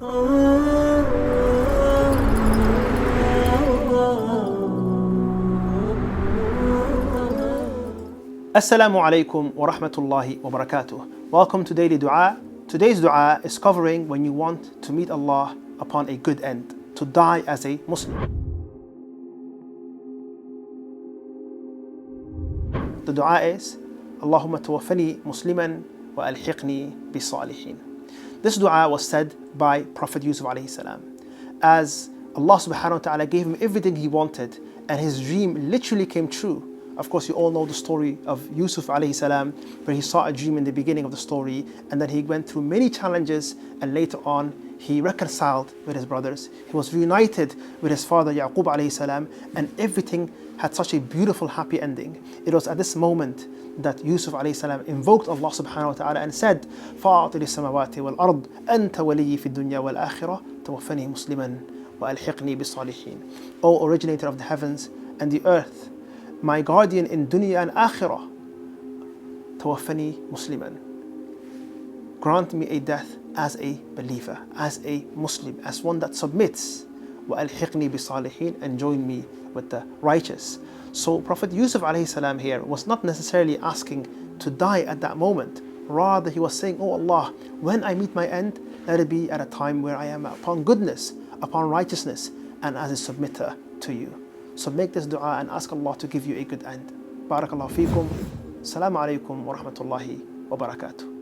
Assalamu alaikum wa rahmatullahi wa barakatuh. Welcome to Daily Dua. Today's dua is covering when you want to meet Allah upon a good end, to die as a Muslim. The dua is, Allahumma tawaffani musliman wa alhiqni bis-salihin. This dua was said by Prophet Yusuf alayhi salam, as Allah subhanahu wa ta'ala gave him everything he wanted and his dream literally came true. Of course, you all know the story of Yusuf alayhi salam, where he saw a dream in the beginning of the story, and then he went through many challenges, and later on he reconciled with his brothers. He was reunited with his father Yaqub alayhi salam, and everything had such a beautiful, happy ending. It was at this moment that Yusuf alayhi salam invoked Allah subhanahu wa ta'ala and said, فَاطِرِ السَّمَوَاتِ وَالْأَرْضِ أَنْتَ وَلِيِّي فِي الدُّنْيَا وَالْآخِرَةِ تَوَفَّنِي مُسْلِمًا وَأَلْحِقْنِي بِالصَّالِحِينَ. O originator of the heavens and the earth, my guardian in dunya and akhirah, tawaffani musliman. Grant me a death as a believer, as a Muslim, as one that submits. Wa alhiqni bisalihin, and join me with the righteous. So Prophet Yusuf alayhi salam here was not necessarily asking to die at that moment. Rather, he was saying, Oh Allah, when I meet my end, let it be at a time where I am upon goodness, upon righteousness, and as a submitter to you. So make this dua and ask Allah to give you a good end. Barakallahu feekum. Assalamu alaikum wa rahmatullahi wa barakatuh.